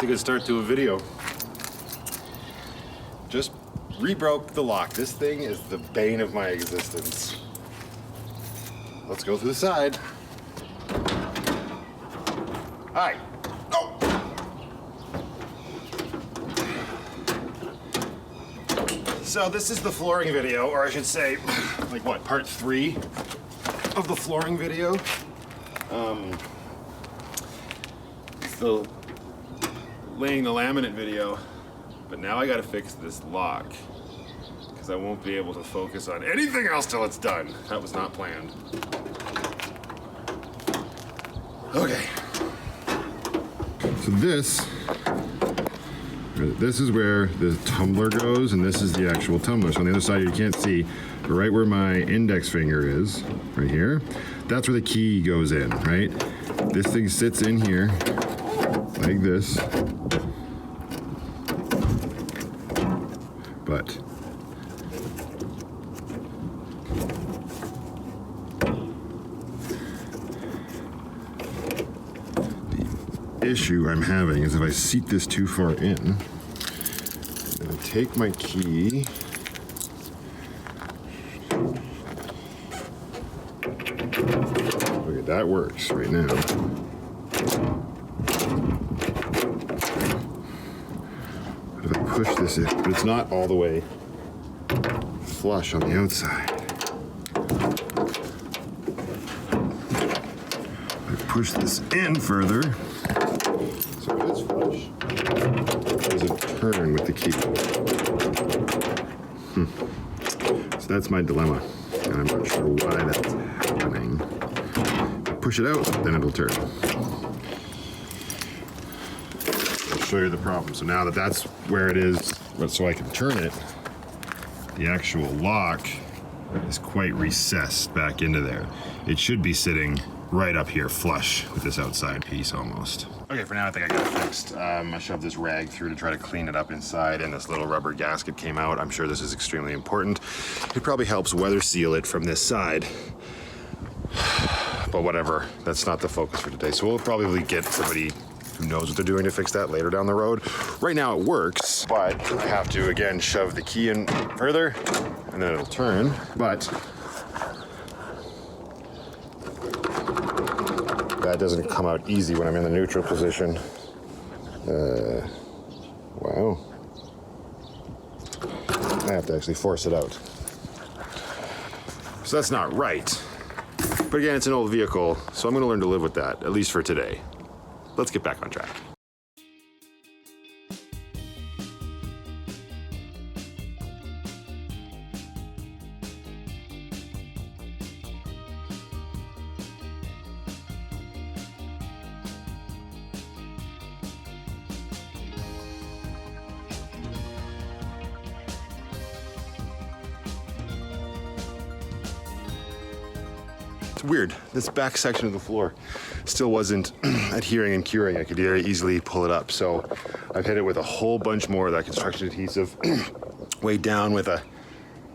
a good start to a video. Just re-broke the lock. This thing is the bane of my existence. Let's go through the side. Hi. Oh. So this is the flooring video, or I should say, like what, part 3 of the flooring video. It's the laying the laminate video, but now I gotta fix this lock because I won't be able to focus on anything else till it's done. That was not planned. Okay. So this is where the tumbler goes, and this is the actual tumbler. So on the other side you can't see, but right where my index finger is, right here, that's where the key goes in, right? This thing sits in here like this, but the issue I'm having is if I seat this too far in, and I take my key, okay, that works right now. But if I push this in, but it's not all the way flush on the outside. I push this in further, so it is flush. There's a turn with the key. So that's my dilemma, and I'm not sure why that's happening. If I push it out, then it'll turn. I'll show you the problem. So now that that's where it is, so I can turn it, the actual lock is quite recessed back into there. It should be sitting right up here flush with this outside piece almost. Okay, for now I think I got it fixed. I shoved this rag through to try to clean it up inside, and this little rubber gasket came out. I'm sure this is extremely important. It probably helps weather seal it from this side. But whatever, that's not the focus for today. So we'll probably get somebody who knows what they're doing to fix that later down the road. Right now it works, but I have to, again, shove the key in further, and then it'll turn. But that doesn't come out easy when I'm in the neutral position. Wow. I have to actually force it out. So that's not right. But again, it's an old vehicle, so I'm gonna learn to live with that, at least for today. Let's get back on track. It's weird, this back section of the floor still wasn't adhering and curing. I could very easily pull it up. So I've hit it with a whole bunch more of that construction adhesive, weighed down with a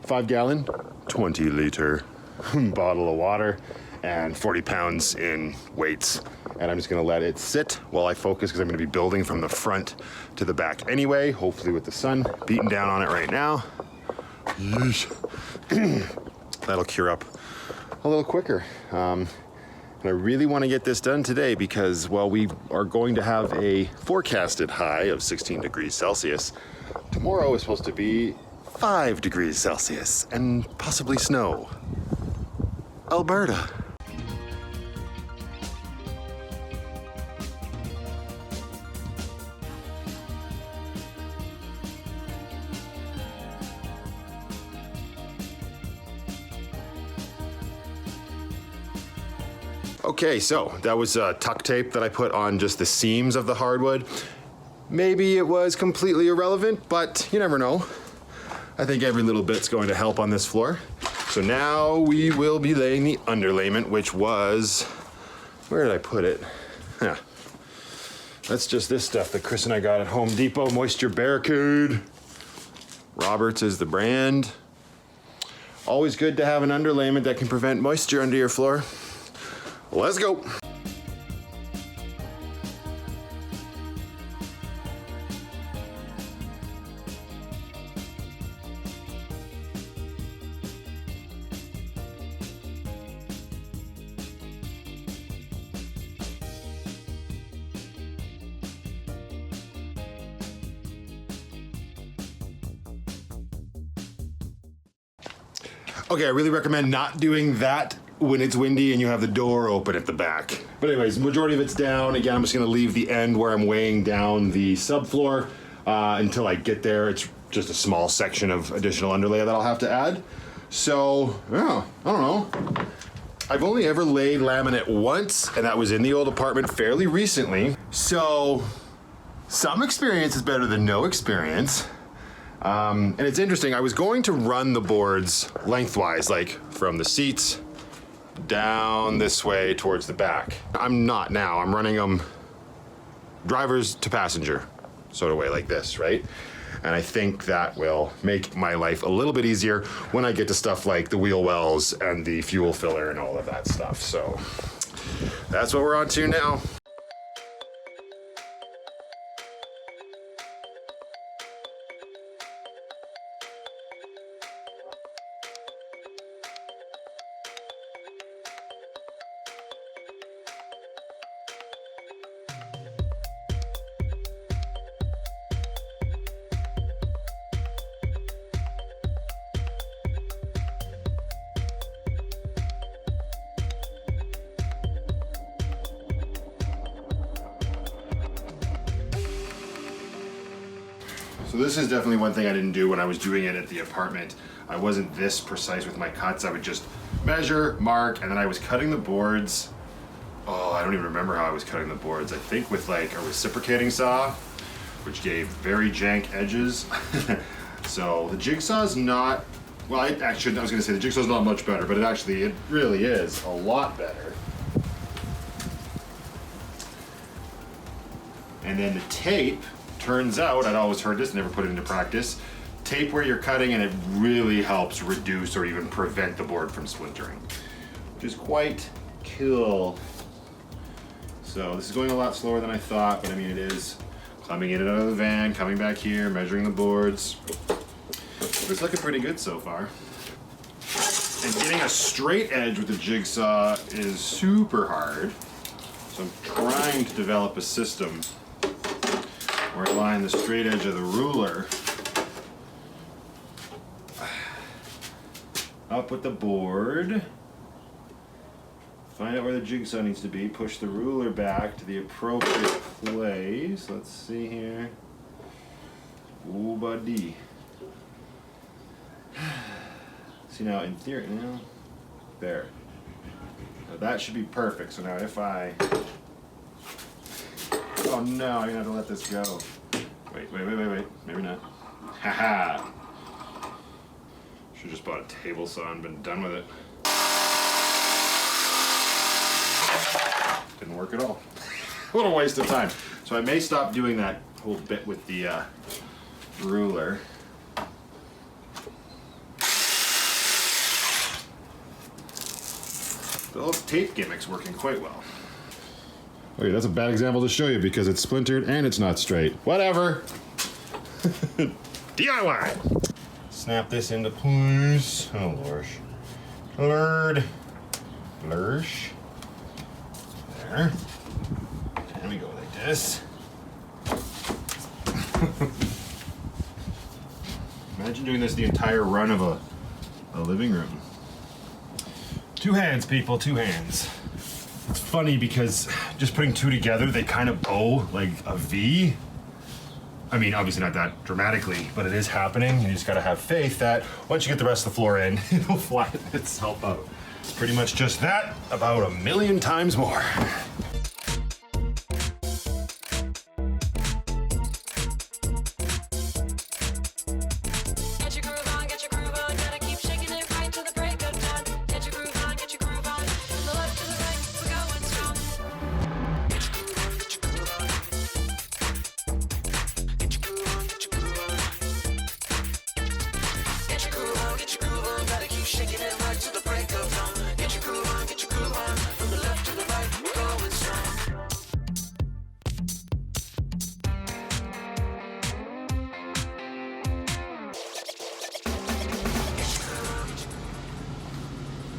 5-gallon, 20-liter bottle of water and 40 pounds in weights. And I'm just gonna let it sit while I focus, because I'm gonna be building from the front to the back anyway, hopefully with the sun beating down on it right now. Yeesh. That'll cure up a little quicker. And I really want to get this done today because, well, we are going to have a forecasted high of 16 degrees Celsius. Tomorrow is supposed to be 5 degrees Celsius and possibly snow. Alberta. Okay, so that was tuck tape that I put on just the seams of the hardwood. Maybe it was completely irrelevant, but you never know. I think every little bit's going to help on this floor. So now we will be laying the underlayment, which was, where did I put it? Yeah. That's just this stuff that Chris and I got at Home Depot, Moisture Barricade. Roberts is the brand. Always good to have an underlayment that can prevent moisture under your floor. Let's go. Okay, I really recommend not doing that when it's windy and you have the door open at the back. But anyways, majority of it's down. Again, I'm just gonna leave the end where I'm weighing down the subfloor until I get there. It's just a small section of additional underlay that I'll have to add. So, yeah, I don't know. I've only ever laid laminate once, and that was in the old apartment fairly recently. So, some experience is better than no experience. And it's interesting, I was going to run the boards lengthwise, like from the seats down this way towards the back. I'm not now, I'm running them drivers to passenger sort of way like this, right? And I think that will make my life a little bit easier when I get to stuff like the wheel wells and the fuel filler and all of that stuff. So that's what we're on to now. So this is definitely one thing I didn't do when I was doing it at the apartment. I wasn't this precise with my cuts. I would just measure, mark, and then I was cutting the boards. Oh, I don't even remember how I was cutting the boards. I think with like a reciprocating saw, which gave very jank edges. So the jigsaw's not, well, I was gonna say the jigsaw's not much better, but it really is a lot better. And then the tape, turns out, I'd always heard this, never put it into practice, tape where you're cutting and it really helps reduce or even prevent the board from splintering, which is quite cool. So this is going a lot slower than I thought, but I mean it is. Climbing in and out of the van, coming back here, measuring the boards. But it's looking pretty good so far. And getting a straight edge with the jigsaw is super hard. So I'm trying to develop a system where I line the straight edge of the ruler up with the board, find out where the jigsaw needs to be, push the ruler back to the appropriate place. Let's see here. Ooh, buddy. See now, in theory, now, there. Now that should be perfect. So now if I, oh no, I'm gonna have to let this go. Wait, maybe not. Haha. Should've just bought a table saw and been done with it. Didn't work at all. What a waste of time. So I may stop doing that whole bit with the ruler. The old tape gimmick's working quite well. Okay, that's a bad example to show you because it's splintered and it's not straight. Whatever. DIY. Snap this into place. Oh, lorsh. Lurch. There. And we go like this. Imagine doing this the entire run of a living room. 2 hands, people, 2 hands. It's funny because just putting 2 together, they kind of bow like a V. I mean, obviously not that dramatically, but it is happening. You just gotta have faith that once you get the rest of the floor in, it'll flatten itself out. It's pretty much just that, about 1,000,000 times more.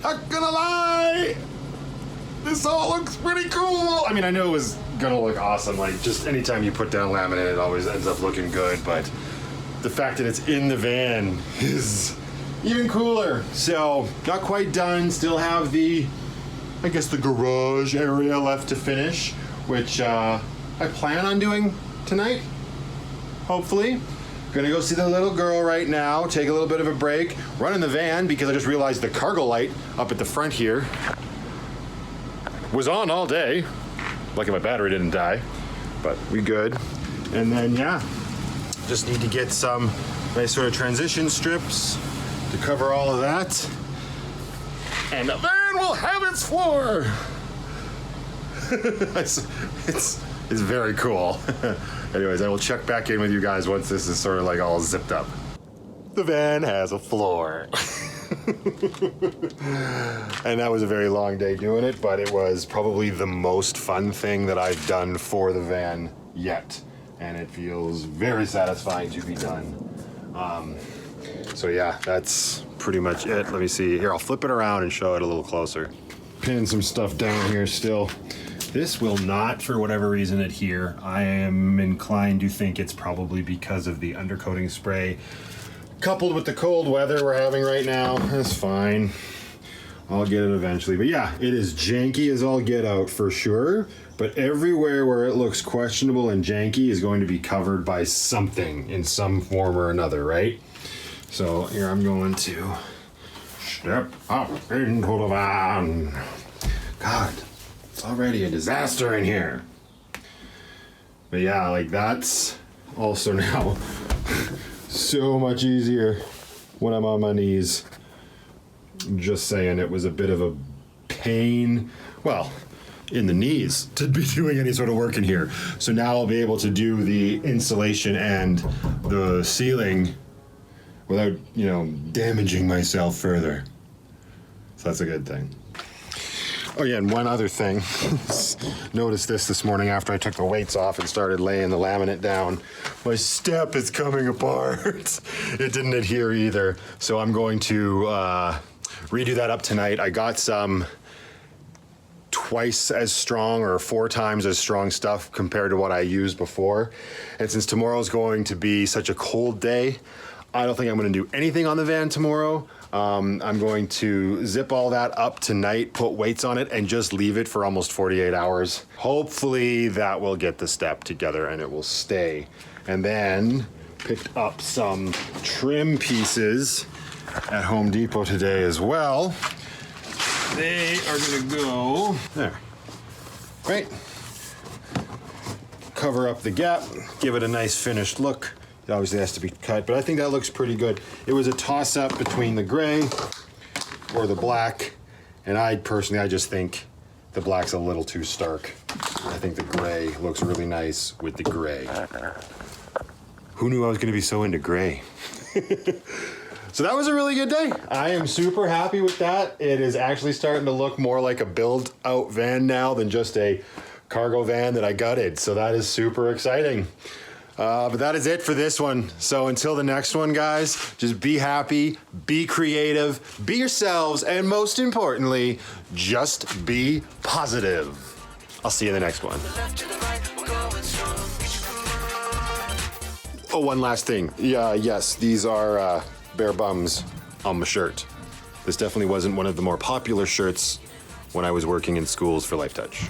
Not gonna lie, this all looks pretty cool. I mean, I know it was gonna look awesome. Like, just anytime you put down laminate, it always ends up looking good. But the fact that it's in the van is even cooler. So not quite done, still have I guess the garage area left to finish, which I plan on doing tonight, hopefully. Gonna go see the little girl right now, take a little bit of a break, run in the van because I just realized the cargo light up at the front here was on all day. Lucky my battery didn't die, but we good. And then yeah, just need to get some nice sort of transition strips to cover all of that. And the van will have its floor. it's very cool. Anyways, I will check back in with you guys once this is sort of like all zipped up. The van has a floor. And that was a very long day doing it, but it was probably the most fun thing that I've done for the van yet. And it feels very satisfying to be done. So yeah, that's pretty much it. Let me see. Here, I'll flip it around and show it a little closer. Pinning some stuff down here still. This will not, for whatever reason, adhere. I am inclined to think it's probably because of the undercoating spray coupled with the cold weather we're having right now. That's fine. I'll get it eventually. But yeah, it is janky as all get out for sure. But everywhere where it looks questionable and janky is going to be covered by something in some form or another, right? So here I'm going to step up into the van. God, it's already a disaster in here. But yeah, like that's also now so much easier when I'm on my knees. Just saying, it was a bit of a pain, well, in the knees to be doing any sort of work in here. So now I'll be able to do the insulation and the ceiling without, damaging myself further. So that's a good thing. Oh yeah, and one other thing. Noticed this morning after I took the weights off and started laying the laminate down. My step is coming apart. It didn't adhere either. So I'm going to redo that up tonight. I got some twice as strong or 4 times as strong stuff compared to what I used before. And since tomorrow's going to be such a cold day, I don't think I'm going to do anything on the van tomorrow. I'm going to zip all that up tonight, put weights on it, and just leave it for almost 48 hours. Hopefully that will get the step together and it will stay. And then picked up some trim pieces at Home Depot today as well. They are going to go there. Right. Cover up the gap, give it a nice finished look. It obviously has to be cut, but I think that looks pretty good. It was a toss-up between the gray or the black, and I just think the black's a little too stark. I think the gray looks really nice with the gray. Who knew I was gonna be so into gray? So that was a really good day. I am super happy with that. It is actually starting to look more like a build-out van now than just a cargo van that I gutted, so that is super exciting. But that is it for this one. So until the next one, guys, just be happy, be creative, be yourselves, and most importantly, just be positive. I'll see you in the next one. Oh, one last thing. Yeah, yes, these are bare bums on my shirt. This definitely wasn't one of the more popular shirts when I was working in schools for Life Touch.